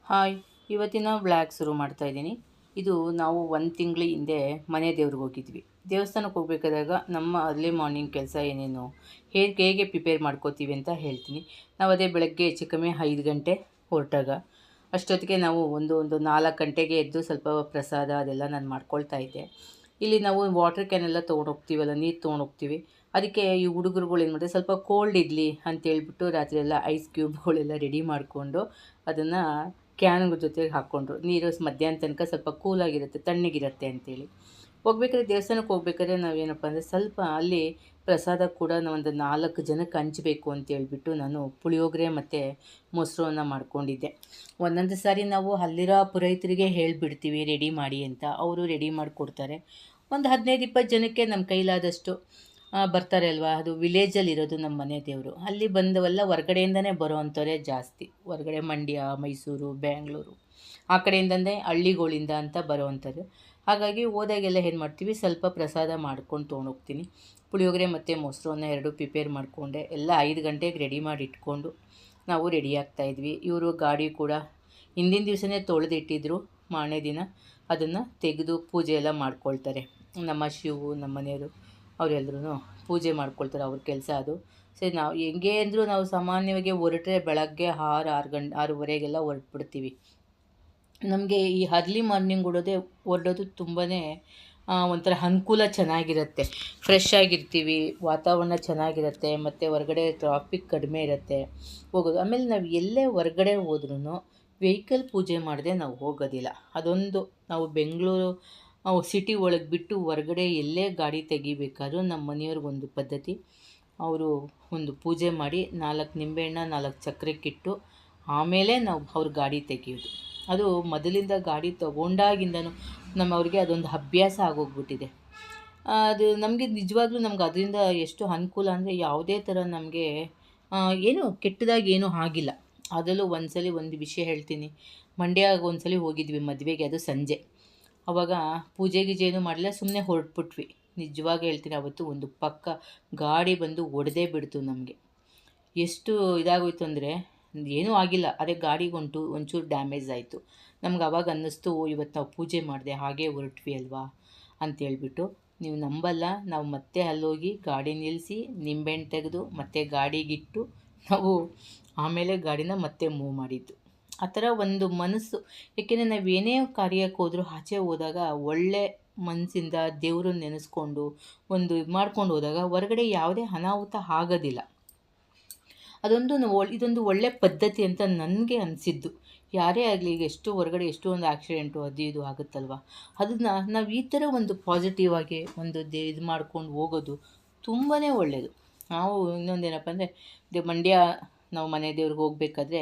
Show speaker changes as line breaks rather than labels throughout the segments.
Hi, ಇವತ್ತಿನ vlog ಶುರು ಮಾಡ್ತಾಯಿದ್ದೀನಿ. ಇದು ನಾವು ಒಂದು ತಿಂಗಳ ಹಿಂದೆ ಮನೆ ದೇವ್ರಿಗೆ ಹೋಗಿದ್ವಿ. ದೇವಸ್ಥಾನಕ್ಕೆ ಹೋಗ್ಬೇಕಾದಾಗ ನಮ್ಮ ಅರ್ಲಿ ಮಾರ್ನಿಂಗ್ ಕೆಲಸ ಏನೇನು ಹೇಗೆ ಪ್ರಿಪೇರ್ ಮಾಡ್ಕೋತೀವಿ ಅಂತ ಹೇಳ್ತೀನಿ. ನಾವು ಅದೇ ಬೆಳಗ್ಗೆ ಹೆಚ್ಚು ಕಮ್ಮಿ 5 ಗಂಟೆ ಹೊರಟಾಗ ಅಷ್ಟೊತ್ತಿಗೆ ನಾವು ಒಂದು 4 ಗಂಟೆಗೆ ಎದ್ದು ಸ್ವಲ್ಪ ಪ್ರಸಾದ ಅದೆಲ್ಲ ನಾನು ಮಾಡ್ಕೊಳ್ತಾ ಇದ್ದೆ. ಇಲ್ಲಿ ನಾವು ವಾಟರ್ ಕ್ಯಾನ್ ಎಲ್ಲ ತೊಗೊಂಡೋಗ್ತೀವಲ್ಲ, ನೀರು ತೊಗೊಂಡೋಗ್ತೀವಿ. ಅದಕ್ಕೆ ಈ ಹುಡುಗರುಗಳು ಏನು ಮಾಡಿದೆ, ಸ್ವಲ್ಪ ಕೋಲ್ಡ್ ಇರಲಿ ಅಂತೇಳ್ಬಿಟ್ಟು ರಾತ್ರಿ ಎಲ್ಲ ಐಸ್ ಕ್ಯೂಬ್ಗಳೆಲ್ಲ ರೆಡಿ ಮಾಡಿಕೊಂಡು ಅದನ್ನು ಕ್ಯಾನ್ಗಳ ಜೊತೆಗೆ ಹಾಕ್ಕೊಂಡ್ರು. ನೀರು ಮಧ್ಯಾಹ್ನ ತನಕ ಸ್ವಲ್ಪ ಕೂಲಾಗಿರುತ್ತೆ, ತಣ್ಣಗಿರುತ್ತೆ ಅಂತೇಳಿ. ಹೋಗ್ಬೇಕಾದ್ರೆ ದೇವಸ್ಥಾನಕ್ಕೆ ಹೋಗ್ಬೇಕಾದ್ರೆ ನಾವೇನಪ್ಪ ಅಂದರೆ ಸ್ವಲ್ಪ ಅಲ್ಲಿ ಪ್ರಸಾದ ಕೂಡ ಒಂದು 4 ಜನಕ್ಕೆ ಹಂಚಬೇಕು ಅಂತೇಳ್ಬಿಟ್ಟು ನಾನು ಪುಳಿಯೋಗರೆ ಮತ್ತು ಮೊಸರನ್ನ ಮಾಡ್ಕೊಂಡಿದ್ದೆ. ಒಂದೊಂದು ಸಾರಿ ನಾವು ಅಲ್ಲಿರೋ ಪುರೋಹಿತರಿಗೆ ಹೇಳಿಬಿಡ್ತೀವಿ ರೆಡಿ ಮಾಡಿ ಅಂತ, ಅವರು ರೆಡಿ ಮಾಡಿಕೊಡ್ತಾರೆ. ಒಂದು 15-20 ಜನಕ್ಕೆ ನಮ್ಮ ಕೈಲಾದಷ್ಟು ಬರ್ತಾರೆ ಅಲ್ವಾ. ಅದು ವಿಲೇಜಲ್ಲಿರೋದು ನಮ್ಮ ಮನೆ ದೇವರು. ಅಲ್ಲಿ ಬಂದವೆಲ್ಲ ಹೊರ್ಗಡೆಯಿಂದನೇ ಬರೋ ಅಂಥವರೇ ಜಾಸ್ತಿ. ಹೊರಗಡೆ ಮಂಡ್ಯ, ಮೈಸೂರು, ಬೆಂಗಳೂರು ಆ ಕಡೆಯಿಂದನೇ ಹಳ್ಳಿಗಳಿಂದ ಅಂತ ಬರೋವಂಥದ್ದು. ಹಾಗಾಗಿ ಹೋದಾಗೆಲ್ಲ ಏನು ಮಾಡ್ತೀವಿ, ಸ್ವಲ್ಪ ಪ್ರಸಾದ ಮಾಡ್ಕೊಂಡು ತೊಗೊಂಡೋಗ್ತೀನಿ. ಪುಳಿಯೋಗರೆ ಮತ್ತು ಮೊಸರನ್ನ 2 ಪ್ರಿಪೇರ್ ಮಾಡಿಕೊಂಡೆ. ಎಲ್ಲ 5 ಗಂಟೆಗೆ ರೆಡಿ ಮಾಡಿ ಇಟ್ಕೊಂಡು ನಾವು ರೆಡಿ ಆಗ್ತಾಯಿದ್ವಿ. ಇವರು ಗಾಡಿ ಕೂಡ ಹಿಂದಿನ ದಿವಸನೇ ತೊಳೆದಿಟ್ಟಿದ್ರು. ಮಾರನೇ ದಿನ ಅದನ್ನು ತೆಗೆದು ಪೂಜೆ ಎಲ್ಲ ಮಾಡ್ಕೊಳ್ತಾರೆ. ನಮ್ಮ ಶಿವು, ನಮ್ಮ ಮನೆಯವರು ಅವರೆಲ್ಲರೂ ಪೂಜೆ ಮಾಡ್ಕೊಳ್ತಾರೆ. ಅವ್ರ ಕೆಲಸ ಅದು. ಸರಿ, ನಾವು ಹೆಂಗೆ ಅಂದರೂ ನಾವು ಸಾಮಾನ್ಯವಾಗಿ ಹೊರಟ್ರೆ ಬೆಳಗ್ಗೆ 6-6:30ಗೆಲ್ಲ ಹೊರಟ್ಬಿಡ್ತೀವಿ. ನಮಗೆ ಈ ಅರ್ಲಿ ಮಾರ್ನಿಂಗ್ ಹೊರಡೋದು ತುಂಬಾ ಒಂಥರ ಅನುಕೂಲ, ಚೆನ್ನಾಗಿರುತ್ತೆ. ಫ್ರೆಶ್ ಆಗಿರ್ತೀವಿ, ವಾತಾವರಣ ಚೆನ್ನಾಗಿರುತ್ತೆ, ಮತ್ತು ಹೊರಗಡೆ ಟ್ರಾಫಿಕ್ ಕಡಿಮೆ ಇರುತ್ತೆ ಹೋಗೋದು. ಆಮೇಲೆ ನಾವು ಎಲ್ಲೇ ಹೊರಗಡೆ ಹೋದ್ರೂ ವೆಹಿಕಲ್ ಪೂಜೆ ಮಾಡದೆ ನಾವು ಹೋಗೋದಿಲ್ಲ. ಅದೊಂದು ನಾವು ಬೆಂಗಳೂರು ಸಿಟಿ ಒಳಗೆ ಬಿಟ್ಟು ಹೊರಗಡೆ ಎಲ್ಲೇ ಗಾಡಿ ತೆಗಿಬೇಕಾದ್ರೂ ನಮ್ಮ ಮನೆಯವ್ರಿಗೊಂದು ಪದ್ಧತಿ. ಅವರು ಒಂದು ಪೂಜೆ ಮಾಡಿ 4 ನಿಂಬೆಹಣ್ಣು 4 ಚಕ್ರಕ್ಕಿಟ್ಟು ಆಮೇಲೆ ನಾವು ಅವ್ರ ಗಾಡಿ ತೆಗೆಯೋದು. ಅದು ಮೊದಲಿಂದ ಗಾಡಿ ತೊಗೊಂಡಾಗಿಂದನೂ ಅವ್ರಿಗೆ ಅದೊಂದು ಅಭ್ಯಾಸ ಆಗೋಗ್ಬಿಟ್ಟಿದೆ. ಅದು ನಮಗೆ ನಿಜವಾಗ್ಲೂ ನಮ್ಗೆ ಅದರಿಂದ ಎಷ್ಟು ಅನುಕೂಲ ಅಂದರೆ, ಯಾವುದೇ ಥರ ನಮಗೆ ಏನೂ ಕೆಟ್ಟದಾಗಿ ಏನೂ ಆಗಿಲ್ಲ. ಅದರಲ್ಲೂ ಒಂದು ವಿಷಯ ಹೇಳ್ತೀನಿ. ಮಂಡ್ಯಗೆ ಒಂದ್ಸಲ ಹೋಗಿದ್ವಿ ಮದುವೆಗೆ, ಅದು ಸಂಜೆ. ಆವಾಗ ಪೂಜೆ ಗೀಜೆ ಏನೂ ಮಾಡಲಿಲ್ಲ, ಸುಮ್ಮನೆ ಹೊರಟ್ಬಿಟ್ವಿ. ನಿಜವಾಗಿ ಹೇಳ್ತೀನಿ, ಅವತ್ತು ಒಂದು ಪಕ್ಕ ಗಾಡಿ ಬಂದು ಹೊಡೆದೇ ಬಿಡ್ತು ನಮಗೆ. ಎಷ್ಟು ಇದಾಗೋಯ್ತು ಅಂದರೆ, ಏನೂ ಆಗಿಲ್ಲ, ಅದೇ ಗಾಡಿಗೆ ಒಂಚೂರು ಡ್ಯಾಮೇಜ್ ಆಯಿತು. ನಮ್ಗೆ ಅವಾಗ ಅನ್ನಿಸ್ತು, ಇವತ್ತು ನಾವು ಪೂಜೆ ಮಾಡಿದೆ ಹಾಗೇ ಹೊರಟ್ವಿ ಅಲ್ವಾ ಅಂತೇಳ್ಬಿಟ್ಟು. ನೀವು ನಂಬಲ್ಲ, ನಾವು ಮತ್ತೆ ಅಲ್ಲೋಗಿ ಗಾಡಿ ನಿಲ್ಲಿಸಿ ನಿಂಬೆಹಣ್ಣು ತೆಗೆದು ಮತ್ತೆ ಗಾಡಿಗಿಟ್ಟು ನಾವು ಆಮೇಲೆ ಗಾಡಿನ ಮತ್ತೆ ಮೂವ್ ಮಾಡಿದ್ದು. ಆ ಥರ ಒಂದು ಮನಸ್ಸು. ಏಕೆಂದರೆ ನಾವೇನೇ ಕಾರ್ಯಕ್ಕೆ ಹೋದರೂ ಆಚೆ ಹೋದಾಗ ಒಳ್ಳೆ ಮನಸ್ಸಿಂದ ದೇವ್ರನ್ನ ನೆನೆಸ್ಕೊಂಡು ಒಂದು ಇದು ಮಾಡ್ಕೊಂಡು ಹೋದಾಗ ಹೊರಗಡೆ ಯಾವುದೇ ಅನಾಹುತ ಆಗೋದಿಲ್ಲ. ಇದೊಂದು ಒಳ್ಳೆ ಪದ್ಧತಿ ಅಂತ ನನಗೆ ಅನಿಸಿದ್ದು. ಯಾರೇ ಆಗಲಿ, ಈಗ ಹೊರಗಡೆ ಒಂದು ಆಕ್ಸಿಡೆಂಟು ಅದು ಇದು ಆಗುತ್ತಲ್ವ, ಅದನ್ನು ನಾವು ಈ ಥರ ಒಂದು ಪಾಸಿಟಿವ್ ಆಗಿ ಒಂದು ಇದು ಮಾಡ್ಕೊಂಡು ಹೋಗೋದು ತುಂಬಾ ಒಳ್ಳೆಯದು. ನಾವು ಇನ್ನೊಂದೇನಪ್ಪ ಅಂದರೆ, ಮಂಡ್ಯ ನಾವು ಮನೆ ದೇವ್ರಿಗೆ ಹೋಗ್ಬೇಕಾದ್ರೆ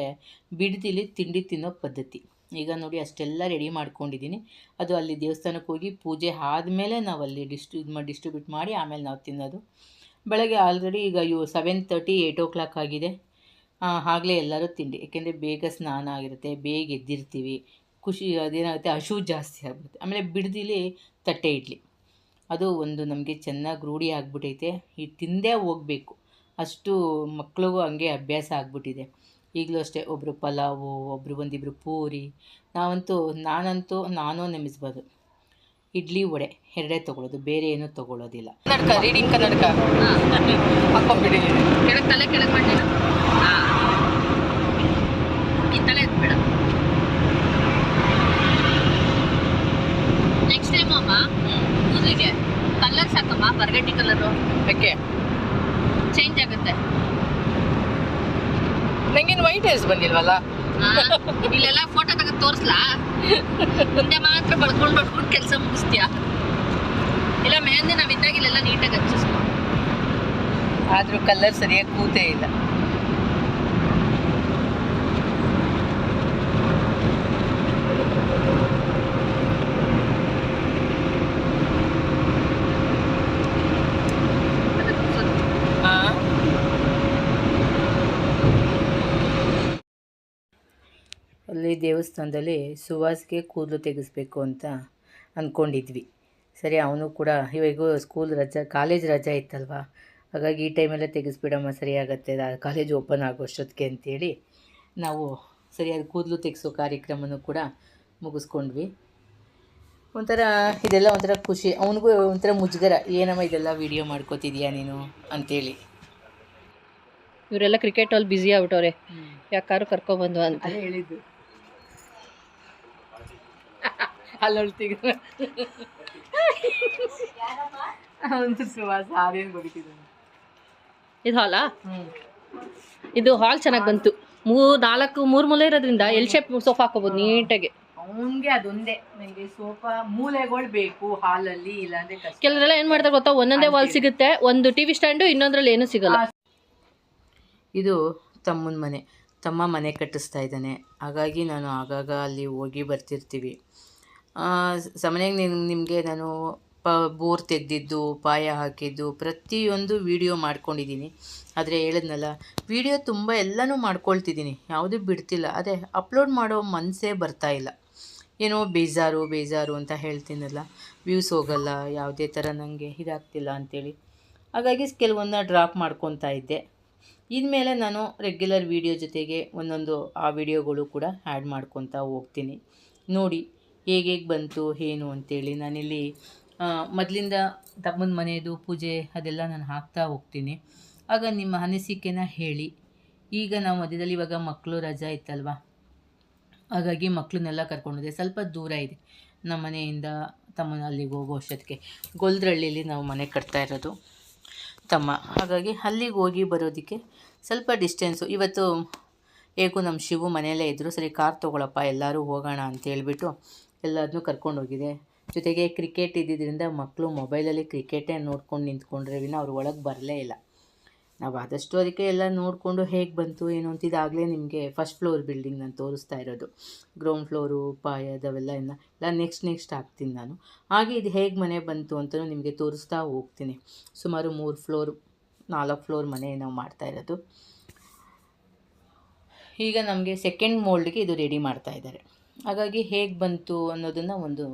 ಬಿಡದಿಲಿ ತಿಂಡಿ ತಿನ್ನೋ ಪದ್ಧತಿ. ಈಗ ನೋಡಿ, ಅಷ್ಟೆಲ್ಲ ರೆಡಿ ಮಾಡ್ಕೊಂಡಿದ್ದೀನಿ. ಅದು ಅಲ್ಲಿ ದೇವಸ್ಥಾನಕ್ಕೆ ಹೋಗಿ ಪೂಜೆ ಆದಮೇಲೆ ನಾವು ಅಲ್ಲಿ ಡಿಸ್ಟ್ರಿಬ್ಯೂಟ್ ಮಾಡಿ ಆಮೇಲೆ ನಾವು ತಿನ್ನೋದು. ಬೆಳಗ್ಗೆ ಆಲ್ರೆಡಿ ಈಗ 7:30 8 o'clock ಆಗಿದೆ. ಆಗಲೇ ಎಲ್ಲರೂ ತಿಂಡಿ, ಏಕೆಂದರೆ ಬೇಗ ಸ್ನಾನ ಆಗಿರುತ್ತೆ, ಬೇಗ ಎದ್ದಿರ್ತೀವಿ. ಅದೇನಾಗುತ್ತೆ, ಹಸಿವು ಜಾಸ್ತಿ ಆಗ್ಬಿಡುತ್ತೆ. ಆಮೇಲೆ ಬಿಡದಿಲಿ ತಟ್ಟೆ ಇಡ್ಲಿ, ಅದು ಒಂದು ನಮಗೆ ಚೆನ್ನಾಗಿ ರೂಢಿ ಆಗಿಬಿಟ್ಟೈತೆ. ಈ ತಿಂದೇ ಹೋಗಬೇಕು, ಅಷ್ಟು ಮಕ್ಳಿಗೂ ಹಂಗೆ ಅಭ್ಯಾಸ ಆಗಿಬಿಟ್ಟಿದೆ. ಈಗಲೂ ಅಷ್ಟೇ, ಒಬ್ಬರು ಪಲಾವು, ಒಂದಿಬ್ಬರು ಪೂರಿ. ನಾನಂತೂ ನೆಮಿಸ್ಬೋದು, ಇಡ್ಲಿ ವಡೆ 2 ತೊಗೊಳ್ಳೋದು, ಬೇರೆ ಏನೂ ತೊಗೊಳ್ಳೋದಿಲ್ಲ. ಕನ್ನಡಕ, ರೀಡಿಂಗ್ ಕನ್ನಡಕ ಹಾಕೊಂಡ್ಬಿಟ್ಟಿದ್ದೀನಿ. ಕೆಳಗೆ ಮಾಡಿ ಈ ತಲೆ ಎತ್ಬೇಡ. ನೆಕ್ಸ್ಟ್ ಟೈಮ್ ಅಮ್ಮ ಕೂದಲಿಗೆ ಕಲರ್ ಸಾಕಮ್ಮ, ಬರ್ಗಟ್ಟಿ ಕಲರು ಬೇಕೆ, ಚೇಂಜ್ ಆಗುತ್ತೆ. ನಂಗೇನು ವೈಟ್ ಹೇರ್ಸ್ ಬಂದಿಲ್ವಲ್ಲ. ಇಲ್ಲೆಲ್ಲ ಫೋಟೋ ತೆಗೆದು ತೋರಿಸ್ಲಾ? ಮುಂದೆ ಮಾತ್ರ ಬಡ್ಕೊಂಡು ಕೆಲಸ ಮುಗಿಸ್ತೀಯ. ಇಲ್ಲ ಮೆಹಂದಿ ನಾವಿದ್ದಾಗ ಇಲ್ಲೆಲ್ಲ ನೀಟಾಗಿ ಹಚ್ಚಿಸ್ಕೊ. ಆದರೂ ಕಲರ್ ಸರಿಯಾಗಿ ಕೂತೇ ಇಲ್ಲ. ಅಲ್ಲಿ ದೇವಸ್ಥಾನದಲ್ಲಿ ಸುವಾಸಿಗೆ ಕೂದಲು ತೆಗೆಸ್ಬೇಕು ಅಂತ ಅಂದ್ಕೊಂಡಿದ್ವಿ. ಸರಿ, ಅವನು ಕೂಡ ಇವಾಗ ಕಾಲೇಜ್ ರಜೆ ಇತ್ತಲ್ವ, ಹಾಗಾಗಿ ಈ ಟೈಮಲ್ಲೇ ತೆಗೆಸ್ಬಿಡಮ್ಮ, ಸರಿ ಆಗುತ್ತೆ ಕಾಲೇಜ್ ಓಪನ್ ಆಗೋ ಅಷ್ಟೊತ್ತಿಗೆ ಅಂತೇಳಿ ನಾವು ಸರಿಯಾದ ಕೂದಲು ತೆಗೆಸೋ ಕಾರ್ಯಕ್ರಮನೂ ಕೂಡ ಮುಗಿಸ್ಕೊಂಡ್ವಿ. ಒಂಥರ ಇದೆಲ್ಲ ಒಂಥರ ಖುಷಿ, ಅವನಿಗೂ ಒಂಥರ ಮುಜುಗರ, ಏನಮ್ಮ ಇದೆಲ್ಲ ವೀಡಿಯೋ ಮಾಡ್ಕೋತಿದ್ಯಾ ನೀನು ಅಂತೇಳಿ.
ಇವರೆಲ್ಲ ಕ್ರಿಕೆಟಲ್ಲಿ ಬ್ಯುಸಿ ಆಗ್ಬಿಟ್ಟವ್ರೆ, ಯಾಕಾರು ಕರ್ಕೊಬಂದು ಅಂತ
ಹೇಳಿದ್ದು. ಅಲ್ಲೊಳ್ತೀಗ ಒಂದು ಸುವಾಸ ಆರೇನು ಬಡಿತಿದ್ದಾನೆ.
ಇದು ಹಾಲಾ? ಇದು ಹಾಲ್ ಚೆನ್ನಾಗಿ ಬಂತು. ಮೂರು ಮೂಲೆ ಇರೋದ್ರಿಂದ ಎಲ್ ಶೇಪ್ ಸೋಫಾ ಹಾಕೋಬೋದು ನೀಟಾಗಿ.
ಅವನಿಗೆ ಅದೊಂದೇ, ನನಗೆ ಸೋಫಾ ಮೂಲೆಗಳು ಬೇಕು ಹಾಲಲ್ಲಿ, ಇಲ್ಲಾಂದ್ರೆ ಕಷ್ಟ.
ಕೆಲವರೆಲ್ಲ ಏನು ಮಾಡ್ತಾರೆ ಗೊತ್ತಾ, ಒಂದೊಂದೇ ವಾಲ್ ಸಿಗುತ್ತೆ, ಒಂದು ಟಿವಿ ಸ್ಟ್ಯಾಂಡು, ಇನ್ನೊಂದ್ರಲ್ಲಿ ಏನೂ ಸಿಗಲ್ಲ.
ಇದು ತಮ್ಮನ ಮನೆ, ತಮ್ಮ ಮನೆ ಕಟ್ಟಿಸ್ತಾ ಇದ್ದಾನೆ. ಹಾಗಾಗಿ ನಾನು ಆಗಾಗ ಅಲ್ಲಿ ಹೋಗಿ ಬರ್ತಿರ್ತೀವಿ. ಸಾಮಾನ್ಯವಾಗಿ ನಿಮಗೆ ನಾನು ಬೋರ್ ತೆಗೆದಿದ್ದು, ಪಾಯ ಹಾಕಿದ್ದು ಪ್ರತಿಯೊಂದು ವೀಡಿಯೋ ಮಾಡ್ಕೊಂಡಿದ್ದೀನಿ. ಆದರೆ ಹೇಳಿದ್ನಲ್ಲ, ವೀಡಿಯೋ ತುಂಬ ಎಲ್ಲನೂ ಮಾಡ್ಕೊಳ್ತಿದ್ದೀನಿ, ಯಾವುದೂ ಬಿಡ್ತಿಲ್ಲ. ಅದೇ ಅಪ್ಲೋಡ್ ಮಾಡೋ ಮನಸ್ಸೇ ಬರ್ತಾಯಿಲ್ಲ. ಏನೋ ಬೇಜಾರು ಅಂತ ಹೇಳ್ತೀನಲ್ಲ, ವ್ಯೂಸ್ ಹೋಗಲ್ಲ, ಯಾವುದೇ ಥರ ನನಗೆ ಇದಾಗ್ತಿಲ್ಲ ಅಂಥೇಳಿ. ಹಾಗಾಗಿ ಕೆಲವೊಂದನ್ನ ಡ್ರಾಪ್ ಮಾಡ್ಕೊತಾ ಇದ್ದೆ. ಇನ್ಮೇಲೆ ನಾನು ರೆಗ್ಯುಲರ್ ವೀಡಿಯೋ ಜೊತೆಗೆ ಒಂದೊಂದು ಆ ವಿಡಿಯೋಗಳು ಕೂಡ ಆ್ಯಡ್ ಮಾಡ್ಕೊತಾ ಹೋಗ್ತೀನಿ. ನೋಡಿ ಹೇಗೆ ಬಂತು ಏನು ಅಂತೇಳಿ. ನಾನಿಲ್ಲಿ ಮೊದಲಿಂದ ತಮ್ಮನ ಮನೆಯದು ಪೂಜೆ ಅದೆಲ್ಲ ನಾನು ಹಾಕ್ತಾ ಹೋಗ್ತೀನಿ. ಆಗ ನಿಮ್ಮ ಅನಿಸಿಕೆನ ಹೇಳಿ. ಈಗ ನಾವು ಮಧ್ಯದಲ್ಲಿ ಇವಾಗ ಮಕ್ಕಳು ರಜಾ ಇತ್ತಲ್ವ, ಹಾಗಾಗಿ ಮಕ್ಕಳನ್ನೆಲ್ಲ ಕರ್ಕೊಂಡೋದೆ. ಸ್ವಲ್ಪ ದೂರ ಇದೆ ನಮ್ಮ ಮನೆಯಿಂದ ತಮ್ಮನ ಅಲ್ಲಿಗೆ ಹೋಗೋ ಅಷ್ಟೊತ್ತಿಗೆ. ಗೊಲ್ದ್ರಳ್ಳಿಲಿ ನಾವು ಮನೆ ಕಟ್ತಾ ಇರೋದು ತಮ್ಮ, ಹಾಗಾಗಿ ಅಲ್ಲಿಗೆ ಹೋಗಿ ಬರೋದಕ್ಕೆ ಸ್ವಲ್ಪ ಡಿಸ್ಟೆನ್ಸು. ಇವತ್ತು ಹೇಗೂ ನಮ್ಮ ಶಿವು ಮನೆಯಲ್ಲೇ ಇದ್ದರು. ಸರಿ ಕಾರ್ ತೊಗೊಳಪ್ಪ ಎಲ್ಲರೂ ಹೋಗೋಣ ಅಂತೇಳ್ಬಿಟ್ಟು ಎಲ್ಲದನ್ನೂ ಕರ್ಕೊಂಡೋಗಿದೆ. ಜೊತೆಗೆ ಕ್ರಿಕೆಟ್ ಇದ್ದಿದ್ದರಿಂದ ಮಕ್ಕಳು ಮೊಬೈಲಲ್ಲಿ ಕ್ರಿಕೆಟೇ ನೋಡ್ಕೊಂಡು ನಿಂತ್ಕೊಂಡ್ರೆ ವಿನ ಅವ್ರು ಒಳಗೆ ಬರಲೇ ಇಲ್ಲ. ನಾವು ಆದಷ್ಟು ಅದಕ್ಕೆ ಎಲ್ಲ ನೋಡಿಕೊಂಡು ಹೇಗೆ ಬಂತು ಏನು ಅಂತ. ಇದಾಗಲೇ ನಿಮಗೆ ಫಸ್ಟ್ ಫ್ಲೋರ್ ಬಿಲ್ಡಿಂಗ್ ನಾನು ತೋರಿಸ್ತಾ ಇರೋದು. ಗ್ರೌಂಡ್ ಫ್ಲೋರು ಪಾಯದವೆಲ್ಲ ಎಲ್ಲ ನೆಕ್ಸ್ಟ್ ಹಾಕ್ತೀನಿ ನಾನು. ಹಾಗೆ ಇದು ಹೇಗೆ ಮನೆ ಬಂತು ಅಂತಲೂ ನಿಮಗೆ ತೋರಿಸ್ತಾ ಹೋಗ್ತೀನಿ. ಸುಮಾರು 4 ಫ್ಲೋರ್ ಮನೆ ನಾವು ಮಾಡ್ತಾ ಇರೋದು. ಈಗ ನಮಗೆ ಸೆಕೆಂಡ್ ಮೋಲ್ಡ್ಗೆ ಇದು ರೆಡಿ ಮಾಡ್ತಾ ಇದ್ದಾರೆ. ಹಾಗಾಗಿ ಹೇಗೆ ಬಂತು ಅನ್ನೋದನ್ನು ಒಂದು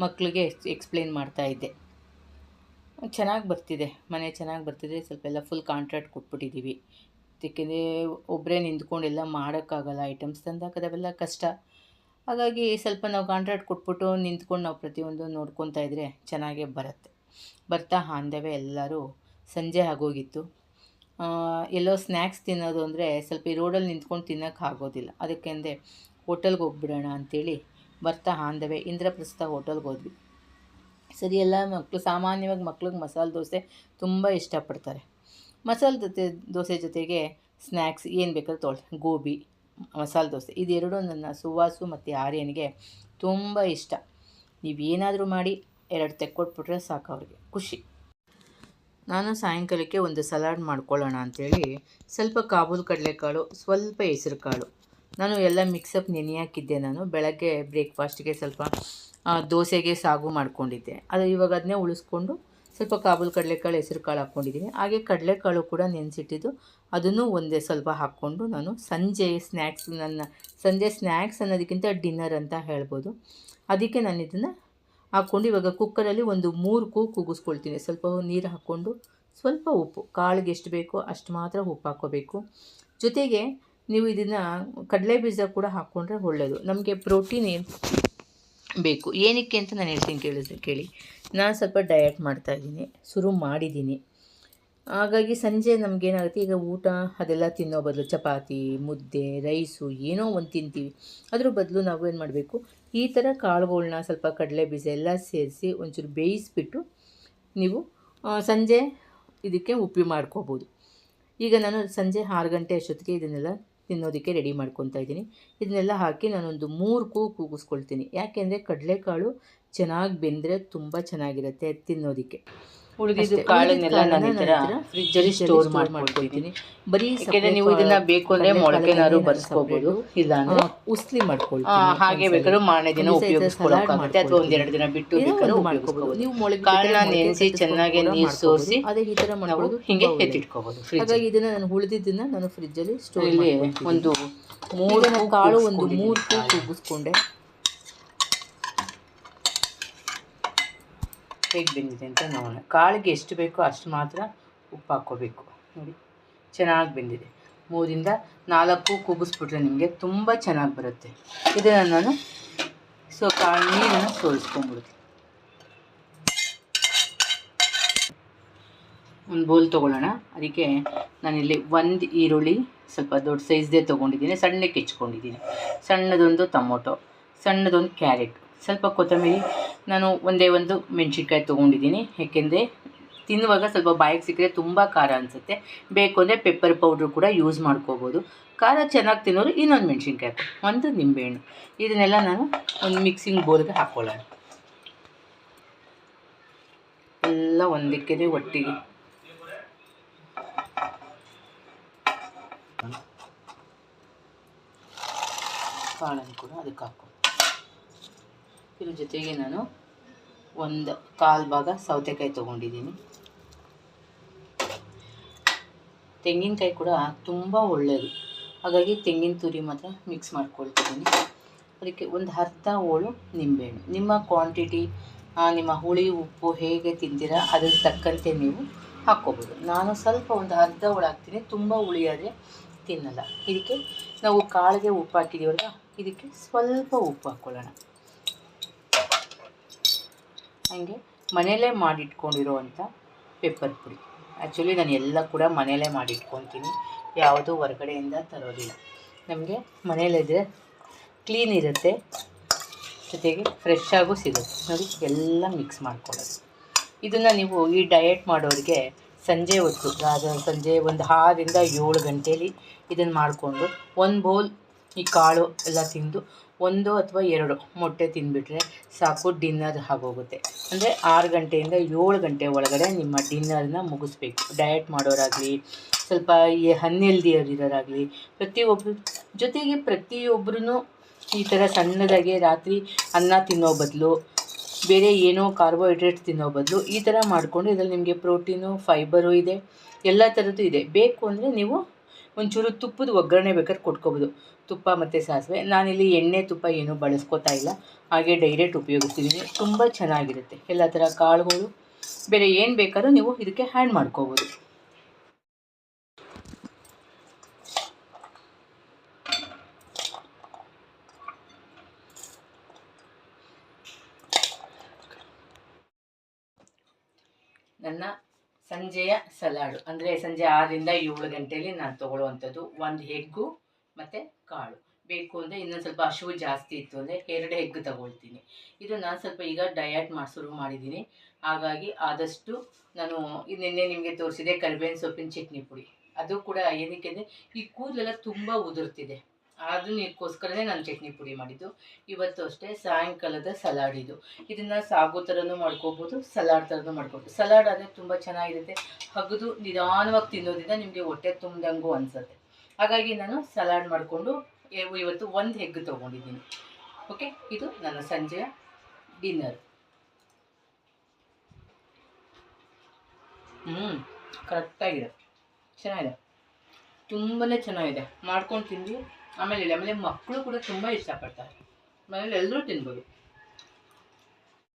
ಮಕ್ಕಳಿಗೆ ಎಕ್ಸ್ಪ್ಲೇನ್ ಮಾಡ್ತಾಯಿದ್ದೆ. ಚೆನ್ನಾಗಿ ಬರ್ತಿದೆ ಮನೆ, ಚೆನ್ನಾಗಿ ಬರ್ತಿದೆ. ಸ್ವಲ್ಪ ಎಲ್ಲ ಫುಲ್ ಕಾಂಟ್ರಾಕ್ಟ್ ಕೊಟ್ಬಿಟ್ಟಿದ್ದೀವಿ. ಏಕೆಂದರೆ ಒಬ್ಬರೇ ನಿಂತ್ಕೊಂಡೆಲ್ಲ ಮಾಡೋಕ್ಕಾಗಲ್ಲ, ಐಟಮ್ಸ್ ತಂದಾಕದವೆಲ್ಲ ಕಷ್ಟ. ಹಾಗಾಗಿ ಸ್ವಲ್ಪ ನಾವು ಕಾಂಟ್ರಾಕ್ಟ್ ಕೊಟ್ಬಿಟ್ಟು ನಿಂತ್ಕೊಂಡು ನಾವು ಪ್ರತಿಯೊಂದು ನೋಡ್ಕೊತಾ ಇದ್ದರೆ ಚೆನ್ನಾಗೇ ಬರ್ತಾ ಆಂದವೇ ಎಲ್ಲರೂ ಸಂಜೆ ಆಗೋಗಿತ್ತು. ಎಲ್ಲೋ ಸ್ನ್ಯಾಕ್ಸ್ ತಿನ್ನೋದು ಅಂದರೆ ಸ್ವಲ್ಪ ಈ ರೋಡಲ್ಲಿ ನಿಂತ್ಕೊಂಡು ತಿನ್ನೋಕ್ಕೆ ಆಗೋದಿಲ್ಲ. ಅದಕ್ಕೆಂದರೆ ಹೋಟೆಲ್ಗೆ ಹೋಗ್ಬಿಡೋಣ ಅಂಥೇಳಿ ಬರ್ತಾ ಆಂದವೇ ಇಂದ್ರಪ್ರಸ್ಥ ಹೋಟೆಲ್ಗೆ ಹೋದ್ವಿ. ಸರಿ, ಎಲ್ಲ ಮಕ್ಕಳು ಸಾಮಾನ್ಯವಾಗಿ ಮಕ್ಳಿಗೆ ಮಸಾಲೆ ದೋಸೆ ತುಂಬ ಇಷ್ಟಪಡ್ತಾರೆ. ಮಸಾಲೆ ದೋಸೆ ಜೊತೆಗೆ ಸ್ನ್ಯಾಕ್ಸ್ ಏನು ಬೇಕಾದ್ರೂ ತೊಗೊಳ್ಳಿ, ಗೋಬಿ, ಮಸಾಲೆ ದೋಸೆ ಇದೆರಡೂ ನನ್ನ ಸುವಾಸು ಮತ್ತು ಆರ್ಯನಿಗೆ ತುಂಬ ಇಷ್ಟ. ನೀವೇನಾದರೂ ಮಾಡಿ 2 ತೆಕ್ಕೊಟ್ಬಿಟ್ರೆ ಸಾಕು, ಅವ್ರಿಗೆ ಖುಷಿ. ನಾನು ಸಾಯಂಕಾಲಕ್ಕೆ ಒಂದು ಸಲಾಡ್ ಮಾಡ್ಕೊಳ್ಳೋಣ ಅಂಥೇಳಿ ಸ್ವಲ್ಪ ಕಾಬೂಲ್ ಕಡಲೆಕಾಳು, ಸ್ವಲ್ಪ ಹೆಸರು ಕಾಳು, ನಾನು ಎಲ್ಲ ಮಿಕ್ಸಪ್ ನೆನೆ ಹಾಕಿದ್ದೆ. ನಾನು ಬೆಳಗ್ಗೆ ಬ್ರೇಕ್ಫಾಸ್ಟ್ಗೆ ಸ್ವಲ್ಪ ದೋಸೆಗೆ ಸಾಗು ಮಾಡ್ಕೊಂಡಿದ್ದೆ. ಅದು ಇವಾಗ ಅದನ್ನೇ ಉಳಿಸ್ಕೊಂಡು ಸ್ವಲ್ಪ ಕಾಬೂಲ್ ಕಡಲೆಕಾಳು, ಹೆಸರು ಕಾಳು ಹಾಕ್ಕೊಂಡಿದ್ದೀನಿ. ಹಾಗೆ ಕಡಲೆಕಾಳು ಕೂಡ ನೆನೆಸಿಟ್ಟಿದ್ದು ಅದನ್ನು ಒಂದೇ ಸ್ವಲ್ಪ ಹಾಕ್ಕೊಂಡು ನಾನು ಸಂಜೆ ಸ್ನ್ಯಾಕ್ಸ್ ಅನ್ನೋದಕ್ಕಿಂತ ಡಿನ್ನರ್ ಅಂತ ಹೇಳ್ಬೋದು. ಅದಕ್ಕೆ ನಾನು ಇದನ್ನು ಹಾಕ್ಕೊಂಡು ಇವಾಗ ಕುಕ್ಕರಲ್ಲಿ ಒಂದು 3 ಕೂಗಿಸ್ಕೊಳ್ತೀನಿ. ಸ್ವಲ್ಪ ನೀರು ಹಾಕ್ಕೊಂಡು ಸ್ವಲ್ಪ ಉಪ್ಪು, ಕಾಳಿಗೆ ಎಷ್ಟು ಬೇಕೋ ಅಷ್ಟು ಮಾತ್ರ ಉಪ್ಪು ಹಾಕ್ಕೋಬೇಕು. ಜೊತೆಗೆ ನೀವು ಇದನ್ನು ಕಡಲೆ ಬೀಜ ಕೂಡ ಹಾಕ್ಕೊಂಡ್ರೆ ಒಳ್ಳೆಯದು. ನಮಗೆ ಪ್ರೋಟೀನ್ ಬೇಕು. ಏನಕ್ಕೆ ಅಂತ ನಾನು ಹೇಳ್ತೀನಿ ಕೇಳಿ. ನಾನು ಸ್ವಲ್ಪ ಡಯಟ್ ಮಾಡ್ತಾಯಿದ್ದೀನಿ, ಶುರು ಮಾಡಿದ್ದೀನಿ. ಹಾಗಾಗಿ ಸಂಜೆ ನಮಗೇನಾಗುತ್ತೆ, ಈಗ ಊಟ ಅದೆಲ್ಲ ತಿನ್ನೋ ಬದಲು ಚಪಾತಿ, ಮುದ್ದೆ, ರೈಸು ಏನೋ ಒಂದು ತಿಂತೀವಿ. ಅದ್ರ ಬದಲು ನಾವು ಏನು ಮಾಡಬೇಕು, ಈ ಥರ ಕಾಳುಗಳ್ನ ಸ್ವಲ್ಪ ಕಡಲೆ ಬೀಜ ಎಲ್ಲ ಸೇರಿಸಿ ಒಂಚೂರು ಬೇಯಿಸ್ಬಿಟ್ಟು ನೀವು ಸಂಜೆ ಇದಕ್ಕೆ ಉಪ್ಪು ಮಾಡ್ಕೋಬೋದು. ಈಗ ನಾನು ಸಂಜೆ 6 ಗಂಟೆ ಅಷ್ಟೊತ್ತಿಗೆ ಇದನ್ನೆಲ್ಲ ತಿನ್ನೋದಕ್ಕೆ ರೆಡಿ ಮಾಡ್ಕೊತಾ ಇದ್ದೀನಿ. ಇದನ್ನೆಲ್ಲ ಹಾಕಿ ನಾನೊಂದು 3 ಕೂಗಿಸ್ಕೊಳ್ತೀನಿ. ಯಾಕೆಂದರೆ ಕಡಲೆಕಾಳು ಚೆನ್ನಾಗಿ ಬೆಂದರೆ ತುಂಬ ಚೆನ್ನಾಗಿರುತ್ತೆ ತಿನ್ನೋದಕ್ಕೆ. ಉಳಿದಿದ್ದು ಕಾಳನ್ನೆಲ್ಲ ನಾನು ಈ ಥರ ಫ್ರಿಜ್ಜಲ್ಲಿ ಸ್ಟೋರ್ ಮಾಡ್ಕೊಳ್ತೀನಿ. ಬರೀ ಯಾಕೆಂದರೆ ನೀವು ಇದನ್ನು ಬೇಕು ಅಂದರೆ ಮೊಳಕೆನಾದ್ರು ಬರ್ಸ್ಕೋಬೋದು, ಇಲ್ಲ ಅಂದರೆ ಉಸ್ಲಿ ಮಾಡ್ಕೊಳ್ತೀನಿ. ಹಾಗೆ ಬೇಕಾದ್ರೂ ಮಾರನೇ ದಿನ ಉಪಯೋಗಿಸ್ಕೊಳ್ಳೋಕ್ಕಾಗುತ್ತೆ, ಅಥವಾ 1-2 ದಿನ ಬಿಟ್ಟು ಬೇಕಾದ್ರೂ ಮಾಡ್ಕೋಬೋದು. ನೀವು ಮೊಳಕೆ ಕಾಳನ್ನ ನೆನೆಸಿ ಚೆನ್ನಾಗಿ ನೀರು ಸೋರಿಸಿ ಅದೇ ಈ ಥರ ಮಾಡ್ಬೋದು, ಹೀಗೆ ಎತ್ತಿಟ್ಕೋಬೋದು. ಹಾಗಾಗಿ ಇದನ್ನು ನಾನು ಉಳಿದಿದ್ದನ್ನು ನಾನು ಫ್ರಿಜ್ಜಲ್ಲಿ ಸ್ಟೋರ್ ಮಾಡಿ ಒಂದು 3 ಕಾಳು ಒಂದು 3 ಕೂಗಿಸ್ಕೊಂಡೆ. ಹೇಗೆ ಬೆಂದಿದೆ ಅಂತ ನೋಡೋಣ. ಕಾಳಿಗೆ ಎಷ್ಟು ಬೇಕೋ ಅಷ್ಟು ಮಾತ್ರ ಉಪ್ಪು ಹಾಕ್ಕೋಬೇಕು. ನೋಡಿ ಚೆನ್ನಾಗಿ ಬೆಂದಿದೆ. 3ರಿಂದ 4 ಕೂಗಿಸ್ಬಿಟ್ರೆ ನಿಮಗೆ ತುಂಬ ಚೆನ್ನಾಗಿ ಬರುತ್ತೆ. ಇದನ್ನು ನಾನು ಸ್ವಲ್ಪ ನೀರನ್ನು ಸೋರಿಸ್ಕೊಂಡ್ಬಿಡ್ತೀನಿ. ಒಂದು ಬೌಲ್ ತೊಗೊಳ್ಳೋಣ. ಅದಕ್ಕೆ ನಾನಿಲ್ಲಿ 1 ಈರುಳ್ಳಿ ಸ್ವಲ್ಪ ದೊಡ್ಡ ಸೈಜ್ದೇ ತೊಗೊಂಡಿದ್ದೀನಿ, ಸಣ್ಣಕ್ಕೆ ಹೆಚ್ಕೊಂಡಿದ್ದೀನಿ. ಸಣ್ಣದೊಂದು ಟೊಮೊಟೊ, ಸಣ್ಣದೊಂದು ಕ್ಯಾರೆಟ್, ಸ್ವಲ್ಪ ಕೊತ್ತಂಬರಿ, ನಾನು ಒಂದೇ ಒಂದು ಮೆಣಸಿನ್ಕಾಯಿ ತೊಗೊಂಡಿದ್ದೀನಿ. ಏಕೆಂದರೆ ತಿನ್ನುವಾಗ ಸ್ವಲ್ಪ ಬಾಯಿಗೆ ಸಿಕ್ಕರೆ ತುಂಬ ಖಾರ ಅನಿಸುತ್ತೆ. ಬೇಕು ಅಂದರೆ ಪೆಪ್ಪರ್ ಪೌಡ್ರು ಕೂಡ ಯೂಸ್ ಮಾಡ್ಕೋಬೋದು. ಖಾರ ಚೆನ್ನಾಗಿ ತಿನ್ನೋರು ಇನ್ನೊಂದು ಮೆಣಸಿನ್ಕಾಯಿ ಹಾಕಿ, ಒಂದು ನಿಂಬೆಹಣ್ಣು. ಇದನ್ನೆಲ್ಲ ನಾನು ಒಂದು ಮಿಕ್ಸಿಂಗ್ ಬೌಲ್ಗೆ ಹಾಕ್ಕೊಳ್ಳೋಣ. ಎಲ್ಲ ಒಂದಕ್ಕೆ ಒಟ್ಟಿಗೆ ಕಾಳನ್ನು ಕೂಡ ಅದಕ್ಕೆ ಹಾಕ್ಕೊಂಡು, ಇದ್ರ ಜೊತೆಗೆ ನಾನು 1/4 ಭಾಗ ಸೌತೆಕಾಯಿ ತೊಗೊಂಡಿದ್ದೀನಿ. ತೆಂಗಿನಕಾಯಿ ಕೂಡ ತುಂಬ ಒಳ್ಳೆಯದು, ಹಾಗಾಗಿ ತೆಂಗಿನ ತುರಿ ಮಾತ್ರ ಮಿಕ್ಸ್ ಮಾಡ್ಕೊಳ್ತಿದ್ದೀನಿ. ಅದಕ್ಕೆ ಒಂದು ಅರ್ಧ ಹೋಳು ನಿಂಬೆಹಣ್ಣು. ನಿಮ್ಮ ಕ್ವಾಂಟಿಟಿ, ನಿಮ್ಮ ಹುಳಿ ಉಪ್ಪು ಹೇಗೆ ತಿಂತೀರಾ ಅದ್ರ ತಕ್ಕಂತೆ ನೀವು ಹಾಕ್ಕೋಬೋದು. ನಾನು ಸ್ವಲ್ಪ ಒಂದು ಅರ್ಧ ಹೋಳು ಹಾಕ್ತೀನಿ, ತುಂಬ ಹುಳಿ ಆದರೆ ತಿನ್ನಲ್ಲ. ಇದಕ್ಕೆ ನಾವು ಕಾಳಿಗೆ ಉಪ್ಪು ಹಾಕಿದ್ದೀವಲ್ಲ, ಇದಕ್ಕೆ ಸ್ವಲ್ಪ ಉಪ್ಪು ಹಾಕ್ಕೊಳ್ಳೋಣ. ಹಾಗೆ ಮನೆಯಲ್ಲೇ ಮಾಡಿಟ್ಕೊಂಡಿರೋವಂಥ ಪೆಪ್ಪರ್ ಪುಡಿ. ಆ್ಯಕ್ಚುಲಿ ನಾನು ಎಲ್ಲ ಕೂಡ ಮನೆಯಲ್ಲೇ ಮಾಡಿಟ್ಕೊತೀನಿ, ಯಾವುದೂ ಹೊರಗಡೆಯಿಂದ ತರೋದಿಲ್ಲ. ನಮಗೆ ಮನೆಯಲ್ಲಿದ್ದರೆ ಕ್ಲೀನ್ ಇರುತ್ತೆ, ಜೊತೆಗೆ ಫ್ರೆಶ್ ಆಗೂ ಸಿಗುತ್ತೆ. ನೋಡಿ, ಎಲ್ಲ ಮಿಕ್ಸ್ ಮಾಡ್ಕೊಳ್ಳೋದು. ಇದನ್ನು ನೀವು ಈ ಡಯಟ್ ಮಾಡೋರಿಗೆ ಸಂಜೆ ಹೊತ್ತು, ಸಂಜೆ ಒಂದು 6ರಿಂದ 7 ಗಂಟೇಲಿ ಇದನ್ನು ಮಾಡಿಕೊಂಡು 1 ಬೌಲ್ ಈ ಕಾಳು ಎಲ್ಲ ತಿಂದು 1 ಅಥವಾ 2 ಮೊಟ್ಟೆ ತಿಂದುಬಿಟ್ರೆ ಸಾಕು, ಡಿನ್ನರ್ ಆಗೋಗುತ್ತೆ. ಅಂದರೆ 6 ಗಂಟೆಯಿಂದ 7 ಗಂಟೆ ಒಳಗಡೆ ನಿಮ್ಮ ಡಿನ್ನರ್ನ ಮುಗಿಸ್ಬೇಕು. ಡಯಟ್ ಮಾಡೋರಾಗಲಿ, ಸ್ವಲ್ಪ ಈ ಅನ್ಹೆಲ್ದಿಯರಿರೋರಾಗಲಿ, ಪ್ರತಿಯೊಬ್ಬರೂ ಈ ಥರ ಸಣ್ಣದಾಗಿ ರಾತ್ರಿ ಅನ್ನ ತಿನ್ನೋ ಬದಲು, ಬೇರೆ ಏನೋ ಕಾರ್ಬೋಹೈಡ್ರೇಟ್ಸ್ ತಿನ್ನೋ ಬದಲು ಈ ಥರ ಮಾಡಿಕೊಂಡು, ಇದರಲ್ಲಿ ನಿಮಗೆ ಪ್ರೋಟೀನು, ಫೈಬರು ಇದೆ, ಎಲ್ಲ ಥರದ್ದು ಇದೆ. ಬೇಕು ಅಂದರೆ ನೀವು ಒಂಚೂರು ತುಪ್ಪದ ಒಗ್ಗರಣೆ ಬೇಕಾದ್ರೆ ಕೊಟ್ಕೋಬೋದು, ತುಪ್ಪ ಮತ್ತು ಸಾಸಿವೆ. ನಾನಿಲ್ಲಿ ಎಣ್ಣೆ ತುಪ್ಪ ಏನೂ ಬಳಸ್ಕೋತಾ ಇಲ್ಲ, ಹಾಗೆ ಡೈರೆಕ್ಟ್ ಉಪಯೋಗಿಸ್ತಿದ್ದೀನಿ. ತುಂಬ ಚೆನ್ನಾಗಿರುತ್ತೆ. ಎಲ್ಲ ಥರ ಕಾಳುಗಳು, ಬೇರೆ ಏನು ಬೇಕಾದ್ರೂ ನೀವು ಇದಕ್ಕೆ ಆ್ಯಡ್ ಮಾಡ್ಕೋಬೋದು. ನನ್ನ ಸಂಜೆಯ ಸಲಾಡು ಅಂದರೆ ಸಂಜೆ 6ರಿಂದ 7 ಗಂಟೆಯಲ್ಲಿ ನಾನು ತೊಗೊಳ್ಳುವಂಥದ್ದು 1 ಎಗ್ಗು ಮತ್ತು ಕಾಳು. ಬೇಕು ಅಂದರೆ ಇನ್ನೊಂದು ಸ್ವಲ್ಪ ಹಸಿವು ಜಾಸ್ತಿ ಇತ್ತು ಅಂದರೆ 2 ಎಗ್ ತೊಗೊಳ್ತೀನಿ. ಇದು ನಾನು ಸ್ವಲ್ಪ ಈಗ ಡಯಟ್ ಶುರು ಮಾಡಿದ್ದೀನಿ, ಹಾಗಾಗಿ ಆದಷ್ಟು ನಾನು ನಿನ್ನೆ ನಿಮಗೆ ತೋರಿಸಿದೆ ಕರಿಬೇವಿನ ಸೊಪ್ಪಿನ ಚಟ್ನಿ ಪುಡಿ. ಅದು ಕೂಡ ಏನಕ್ಕೆ ಅಂದರೆ ಈ ಕೂದಲೆಲ್ಲ ತುಂಬ ಉದುರ್ತಿದೆ, ಅದಕ್ಕೋಸ್ಕರನೇ ನಾನು ಚಟ್ನಿ ಪುಡಿ ಮಾಡಿದ್ದು. ಇವತ್ತು ಅಷ್ಟೇ ಸಾಯಂಕಾಲದ ಸಲಾಡ್ ಇದು. ಇದನ್ನು ಸಾಗು ಥರನೂ ಮಾಡ್ಕೋಬೋದು, ಸಲಾಡ್ ಥರನೂ ಮಾಡ್ಕೋಬೋದು. ಸಲಾಡ್ ಆದರೆ ತುಂಬ ಚೆನ್ನಾಗಿರುತ್ತೆ, ಹಗದು ನಿಧಾನವಾಗಿ ತಿನ್ನೋದ್ರಿಂದ ನಿಮಗೆ ಹೊಟ್ಟೆ ತುಂಬ್ದಂಗೂ ಅನಿಸುತ್ತೆ. ಹಾಗಾಗಿ ನಾನು ಸಲಾಡ್ ಮಾಡಿಕೊಂಡು ಇವತ್ತು 1 ಎಗ್ ತೊಗೊಂಡಿದ್ದೀನಿ. ಓಕೆ, ಇದು ನನ್ನ ಸಂಜೆಯ ಡಿನ್ನರ್. ಕರೆಕ್ಟಾಗಿದೆ, ಚೆನ್ನಾಗಿದೆ, ತುಂಬಾ ಚೆನ್ನಾಗಿದೆ. ಮಾಡ್ಕೊಂಡು ತಿಂದು ಆಮೇಲೆ ಮಕ್ಕಳು ಕೂಡ ತುಂಬ ಇಷ್ಟಪಡ್ತಾರೆ. ಮನೇಲಿ ಎಲ್ಲರೂ ತಿನ್ಬೋದು.